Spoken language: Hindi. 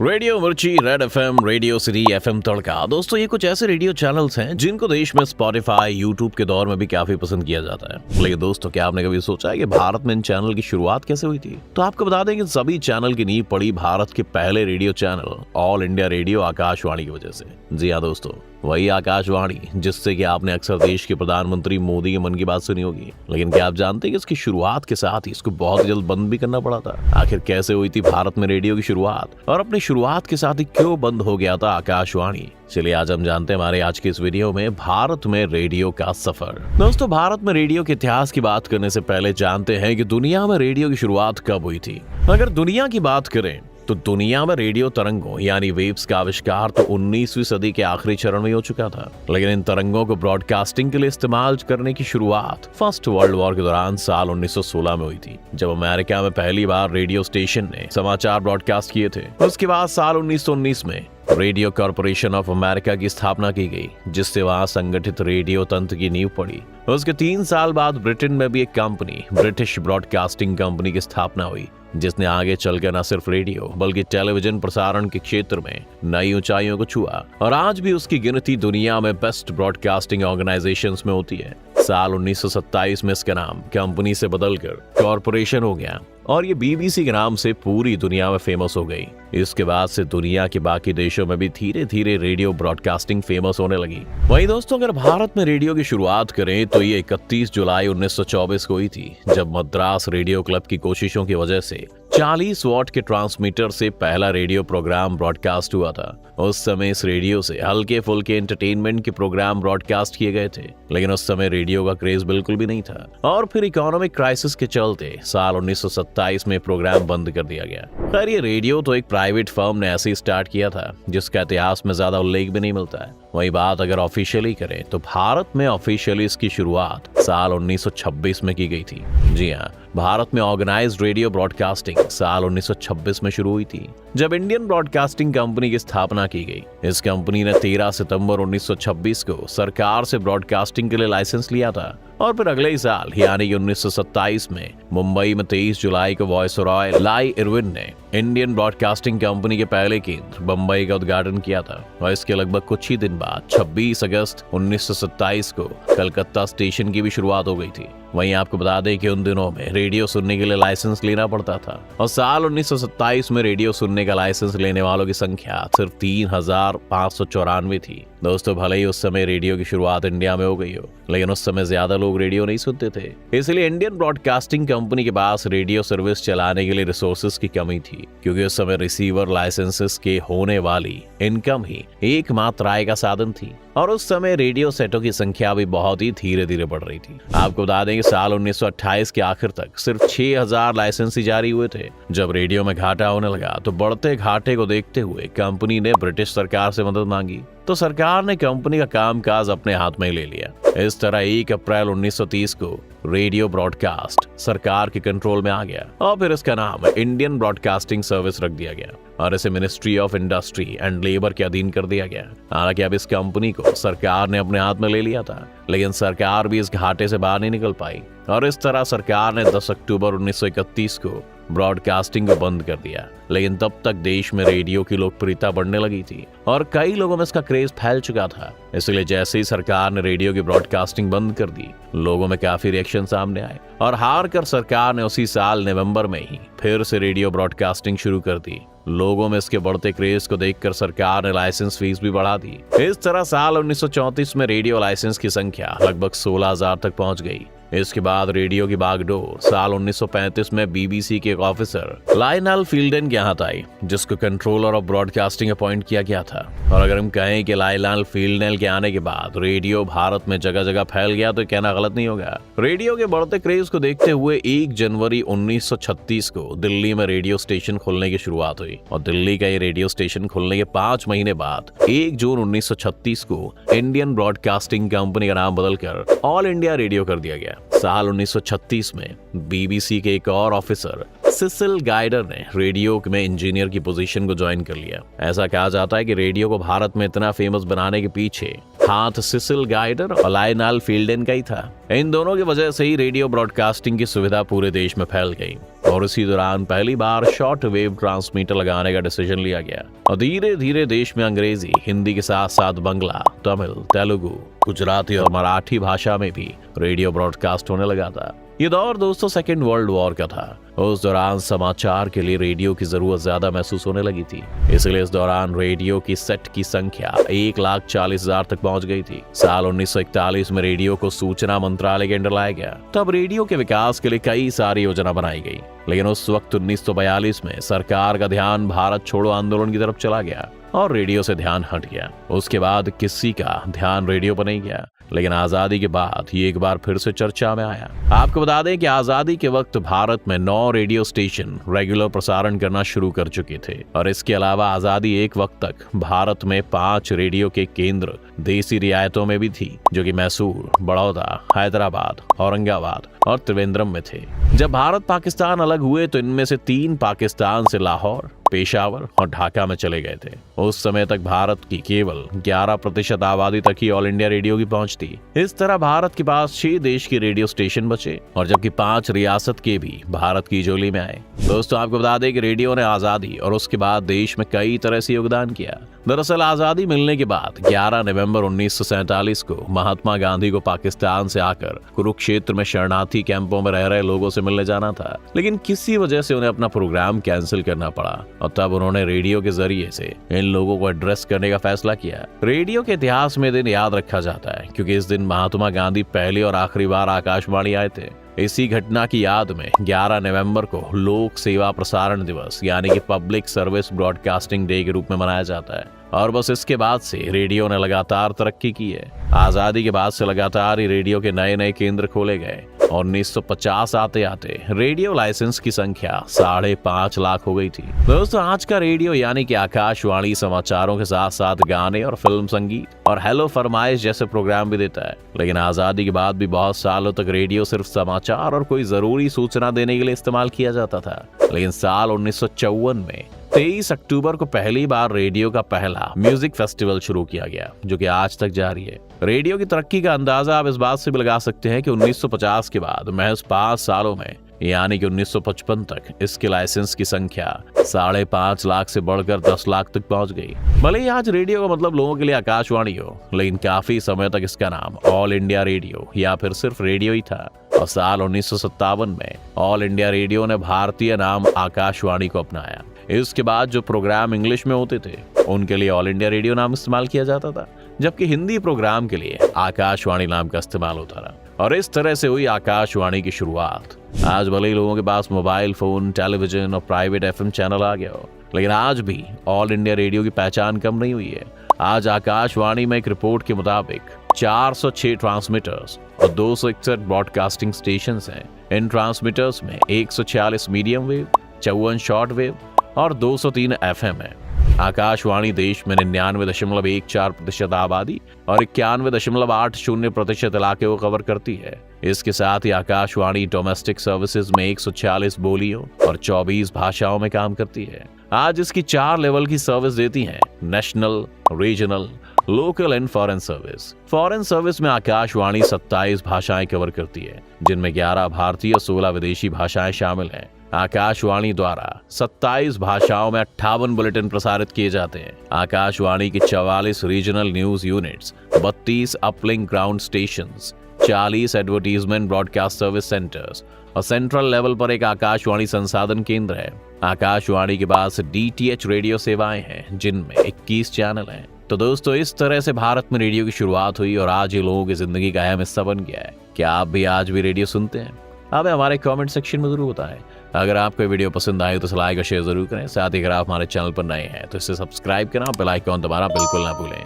Radio Mirchi, Red FM, Radio City, FM Tadka. दोस्तों, ये कुछ ऐसे रेडियो चैनल्स हैं जिनको देश में स्पॉटिफाई, यूट्यूब के दौर में भी काफी पसंद किया जाता है। लेकिन दोस्तों, क्या आपने कभी सोचा है कि भारत में इन चैनल की शुरुआत कैसे हुई थी? तो आपको बता दें कि सभी चैनल की नींव पड़ी भारत के पहले radio channel all India radio Akashvani की वजह से। जी हाँ दोस्तों, वही आकाशवाणी जिससे कि आपने अक्सर देश के प्रधानमंत्री मोदी के मन की बात सुनी होगी। लेकिन क्या आप जानते हैं कि इसकी शुरुआत के साथ ही इसको बहुत जल्द बंद भी करना पड़ा था? आखिर कैसे हुई थी भारत में रेडियो की शुरुआत, और अपनी शुरुआत के साथ ही क्यों बंद हो गया था आकाशवाणी? चलिए आज हम जानते हैं हमारे आज के इस वीडियो में भारत में रेडियो का सफर। दोस्तों, भारत में रेडियो के इतिहास की बात करने से पहले जानते हैं कि दुनिया में रेडियो की शुरुआत कब हुई थी। अगर दुनिया की बात करें तो दुनिया में रेडियो तरंगों यानी वेव्स का आविष्कार तो 19वीं सदी के आखिरी चरण में हो चुका था। लेकिन इन तरंगों को ब्रॉडकास्टिंग के लिए इस्तेमाल करने की शुरुआत फर्स्ट वर्ल्ड वॉर के दौरान साल 1916 में हुई थी, जब अमेरिका में पहली बार रेडियो स्टेशन ने समाचार ब्रॉडकास्ट किए थे। उसके बाद साल 1919 में रेडियो कॉर्पोरेशन ऑफ अमेरिका की स्थापना की गई, जिससे वहां संगठित रेडियो तंत्र की नींव पड़ी। उसके 3 साल बाद ब्रिटेन में भी एक कंपनी, ब्रिटिश ब्रॉडकास्टिंग कंपनी की स्थापना हुई, जिसने आगे चलकर न सिर्फ रेडियो बल्कि टेलीविजन प्रसारण के क्षेत्र में नई ऊंचाइयों को छुआ, और आज भी उसकी गिनती दुनिया में बेस्ट ब्रॉडकास्टिंग ऑर्गेनाइजेशंस में होती है। साल 1927 में इसका नाम कंपनी से बदलकर कॉर्पोरेशन हो गया और ये बीबीसी के नाम से पूरी दुनिया में फेमस हो गई। इसके बाद से दुनिया के बाकी देशों में भी धीरे धीरे रेडियो ब्रॉडकास्टिंग फेमस होने लगी। वहीं दोस्तों, अगर भारत में रेडियो की शुरुआत करें तो ये 31 जुलाई 1924 को हुई थी, जब मद्रास रेडियो क्लब की कोशिशों की वजह से 40 वॉट के ट्रांसमीटर से पहला रेडियो प्रोग्राम ब्रॉडकास्ट हुआ था। उस समय इस रेडियो से हल्के फुल्के एंटरटेनमेंट के प्रोग्राम ब्रॉडकास्ट किए गए थे, लेकिन उस समय रेडियो का क्रेज बिल्कुल भी नहीं था। और फिर इकोनॉमिक क्राइसिस के चलते साल 1927 में प्रोग्राम बंद कर दिया गया। खैर, ये रेडियो तो एक प्राइवेट फर्म ने ऐसे ही स्टार्ट किया था, जिसका इतिहास में ज्यादा उल्लेख भी नहीं मिलता है। वही बात अगर ऑफिशियली करें तो भारत में ऑफिशियली इसकी शुरुआत साल 1926 में की गई थी। जी हाँ, भारत में ऑर्गेनाइज्ड रेडियो ब्रॉडकास्टिंग साल 1926 में शुरू हुई थी, जब इंडियन ब्रॉडकास्टिंग कंपनी की स्थापना की गई। इस कंपनी ने 13 सितंबर 1926 को सरकार से ब्रॉडकास्टिंग के लिए लाइसेंस लिया था, और फिर अगले ही साल यानी कि 1927 में मुंबई में 23 जुलाई को वायसरॉय लाई इरविन ने इंडियन ब्रॉडकास्टिंग कंपनी के पहले केंद्र बंबई का उद्घाटन किया था। और इसके लगभग कुछ ही दिन बाद 26 अगस्त 1927 को कलकत्ता स्टेशन की भी शुरुआत हो गई थी। वहीं आपको बता दें कि उन दिनों में रेडियो सुनने के लिए लाइसेंस लेना पड़ता था, और साल 1927 में रेडियो सुनने का लाइसेंस लेने वालों की संख्या सिर्फ 3,594 थी। दोस्तों, भले ही उस समय रेडियो की शुरुआत इंडिया में हो गई हो, लेकिन उस समय ज्यादा लोग रेडियो नहीं सुनते थे। इसलिए इंडियन ब्रॉडकास्टिंग कंपनी के पास रेडियो सर्विस चलाने के लिए रिसोर्सेज की कमी थी, क्योंकि उस समय रिसीवर लाइसेंसेस के होने वाली इनकम ही एकमात्र आय का साधन थी, और उस समय रेडियो सेटों की संख्या भी बहुत ही धीरे धीरे बढ़ रही थी। आपको बता दें कि साल 1928 के आखिर तक सिर्फ 6,000 लाइसेंस ही जारी हुए थे। जब रेडियो में घाटा होने लगा तो बढ़ते घाटे को देखते हुए कंपनी ने ब्रिटिश सरकार से मदद मांगी, तो सरकार ने कंपनी का कामकाज अपने हाथ में ले लिया। इस तरह 1 अप्रैल 1930 को रेडियो ब्रॉडकास्ट सरकार के कंट्रोल में आ गया, और फिर इसका नाम इंडियन ब्रॉडकास्टिंग सर्विस रख दिया गया, और इसे ministry of industry and labour के अधीन कर दिया गया। हालांकि अब इस कंपनी को सरकार ने अपने हाथ में ले लिया था, लेकिन सरकार भी इस घाटे से बाहर नहीं निकल पाई, और इस तरह सरकार ने 10 अक्टूबर 1931 को ब्रॉडकास्टिंग को बंद कर दिया। लेकिन तब तक देश में रेडियो की लोकप्रियता बढ़ने लगी थी, और कई लोगों में इसका क्रेज फैल चुका था। इसलिए जैसे ही सरकार ने रेडियो की ब्रॉडकास्टिंग बंद कर दी, लोगों में काफी रिएक्शन सामने आए, और हार कर सरकार ने उसी साल नवंबर में ही फिर से रेडियो ब्रॉडकास्टिंग शुरू कर दी। लोगों में इसके बढ़ते क्रेज को देखकर सरकार ने लाइसेंस फीस भी बढ़ा दी। इस तरह साल 1934 में रेडियो लाइसेंस की संख्या लगभग 16,000 तक पहुंच गई। इसके बाद रेडियो की बागडोर साल 1935 में बीबीसी के एक ऑफिसर लायनल फील्डन के हाथ आई, जिसको कंट्रोलर ऑफ ब्रॉडकास्टिंग अपॉइंट किया गया था। और अगर हम कहें कि लायनल फील्डन के आने के बाद रेडियो भारत में जगह जगह फैल गया तो कहना गलत नहीं होगा। रेडियो के बढ़ते क्रेज को देखते हुए 1 जनवरी 1936 को दिल्ली में रेडियो स्टेशन खोलने की शुरुआत हुई, और दिल्ली का ये रेडियो स्टेशन खुलने के 5 महीने बाद 1 जून 1936 को इंडियन ब्रॉडकास्टिंग कंपनी का नाम बदलकर ऑल इंडिया रेडियो कर दिया गया। साल 1936 में बीबीसी के एक और ऑफिसर सिसिल गाइडर ने रेडियो में इंजीनियर की पोजीशन को ज्वाइन कर लिया। ऐसा कहा जाता है कि रेडियो को भारत में इतना फेमस बनाने के पीछे हाथ सिसिल गाइडर और लायनल फील्डन का ही था। इन दोनों की वजह से ही रेडियो ब्रॉडकास्टिंग की सुविधा पूरे देश में फैल गई और इसी दौरान पहली बार शॉर्ट वेव ट्रांसमीटर लगाने का डिसीजन लिया गया और धीरे धीरे देश में अंग्रेजी, हिंदी के साथ साथ बंगला, तमिल, तेलुगु, गुजराती और मराठी भाषा में भी रेडियो ब्रॉडकास्ट होने लगा था। ये दौर दोस्तों सेकेंड वर्ल्ड वॉर का था। उस दौरान समाचार के लिए रेडियो की जरूरत ज्यादा महसूस होने लगी थी, इसलिए इस दौरान रेडियो की सेट की संख्या 1,40,000 तक पहुंच गई थी। साल 1941 में रेडियो को सूचना मंत्रालय के अंडर लाया गया। तब रेडियो के विकास के लिए कई सारी योजना बनाई गई, लेकिन उस वक्त 1942 में सरकार का ध्यान भारत छोड़ो आंदोलन की तरफ चला गया और रेडियो से ध्यान हट गया। उसके बाद किसी का ध्यान रेडियो पर नहीं गया, लेकिन आजादी के बाद ये एक बार फिर से चर्चा में आया। आपको बता दें कि आजादी के वक्त भारत में 9 रेडियो स्टेशन रेगुलर प्रसारण करना शुरू कर चुके थे और इसके अलावा आजादी एक वक्त तक भारत में 5 रेडियो के केंद्र देसी रियायतों में भी थी, जो कि मैसूर, बड़ौदा, हैदराबाद, औरंगाबाद और त्रिवेंद्रम में थे। जब भारत पाकिस्तान अलग हुए तो इनमें से 3 पाकिस्तान से लाहौर, पेशावर और ढाका में चले गए थे। उस समय तक भारत की केवल 11% आबादी तक ही ऑल इंडिया रेडियो की पहुंच थी। इस तरह भारत के पास 6 देश के रेडियो स्टेशन बचे और जबकि 5 रियासत के भी भारत की जोली में आए। दोस्तों आपको बता दें कि रेडियो ने आजादी और उसके बाद देश में कई तरह से योगदान किया। दरअसल आजादी मिलने के बाद 11 नवंबर 1947 को महात्मा गांधी को पाकिस्तान से आकर कुरुक्षेत्र में शरणार्थी कैंपों में रह रहे लोगों से मिलने जाना था, लेकिन किसी वजह से उन्हें अपना प्रोग्राम कैंसिल करना पड़ा और तब उन्होंने रेडियो के जरिए से इन लोगों को एड्रेस करने का फैसला किया। रेडियो के इतिहास में दिन याद रखा जाता है क्योंकि इस दिन महात्मा गांधी पहली और आखिरी बार आकाशवाणी आए थे। इसी घटना की याद में 11 नवंबर को लोक सेवा प्रसारण दिवस यानी कि पब्लिक सर्विस ब्रॉडकास्टिंग डे के रूप में मनाया जाता है और बस इसके बाद से रेडियो ने लगातार तरक्की की है। आजादी के बाद से लगातार ही रेडियो के नए नए केंद्र खोले गए और 1950 आते आते रेडियो लाइसेंस की संख्या 5.5 लाख हो गई थी। दोस्तों आज का रेडियो यानी कि आकाशवाणी समाचारों के साथ साथ गाने और फिल्म संगीत और हेलो फरमाइश जैसे प्रोग्राम भी देता है, लेकिन आजादी के बाद भी बहुत सालों तक रेडियो सिर्फ समाचार और कोई जरूरी सूचना देने के लिए इस्तेमाल किया जाता था। लेकिन साल 1954 में 23 अक्टूबर को पहली बार रेडियो का पहला म्यूजिक फेस्टिवल शुरू किया गया, जो कि आज तक जारी है। रेडियो की तरक्की का अंदाजा आप इस बात से भी लगा सकते हैं कि 1950 के बाद महज 5 सालों में यानी कि 1955 तक इसके लाइसेंस की संख्या 5.5 लाख से बढ़कर 10 लाख तक पहुंच गई। भले ही आज रेडियो का मतलब लोगों के लिए आकाशवाणी हो, लेकिन काफी समय तक इसका नाम ऑल इंडिया रेडियो या फिर सिर्फ रेडियो ही था और साल 1957 में ऑल इंडिया रेडियो ने भारतीय नाम आकाशवाणी को अपनाया। इसके बाद जो प्रोग्राम इंग्लिश में होते थे उनके लिए ऑल इंडिया रेडियो नाम इस्तेमाल किया जाता था, जबकि हिंदी प्रोग्राम के लिए आकाशवाणी नाम का इस्तेमाल होता रहा और इस तरह से हुई आकाशवाणी की शुरुआत। आज भले ही लोगों के पास मोबाइल फोन, टेलीविजन और प्राइवेट FM चैनल आ गया हो, लेकिन आज भी ऑल इंडिया रेडियो की पहचान कम नहीं हुई है। आज आकाशवाणी में एक रिपोर्ट के मुताबिक 406 ट्रांसमीटर्स और 261 ब्रॉडकास्टिंग स्टेशन हैं। इन ट्रांसमीटर्स में 146 मीडियम वेव, 54 शॉर्ट वेव और 203 FM है। आकाशवाणी देश में 99.14% आबादी और 91.80% इलाके को कवर करती है। इसके साथ ही आकाशवाणी डोमेस्टिक सर्विसेज में 146 बोलियों और 24 भाषाओं में काम करती है। आज इसकी 4 लेवल की सर्विस देती हैं: national, regional, local and foreign service. Foreign service में आकाशवाणी 27 भाषाएं कवर करती है, जिनमें 11 भारतीय और 16 विदेशी भाषाएं शामिल हैं। आकाशवाणी द्वारा 27 भाषाओं में 58 बुलेटिन प्रसारित किए जाते हैं। आकाशवाणी की 44 regional news units, 32 uplink ground stations, 40 advertisement broadcast service centres और सेंट्रल लेवल पर एक आकाशवाणी संसाधन केंद्र है। आकाशवाणी के पास DTH रेडियो सेवाएं हैं, जिनमें 21 चैनल हैं। तो दोस्तों इस तरह से भारत में रेडियो की शुरुआत हुई और आज ये लोगों की जिंदगी का अहम हिस्सा बन गया है। क्या आप भी आज भी रेडियो सुनते हैं? आप हमारे कमेंट सेक्शन में जरूर बताएं। अगर आपको वीडियो पसंद आए तो लाइक और शेयर जरूर करें। साथ ही अगर आप हमारे चैनल पर नए हैं तो इसे सब्सक्राइब करना, बेल आइकॉन दबाना बिल्कुल ना भूलें।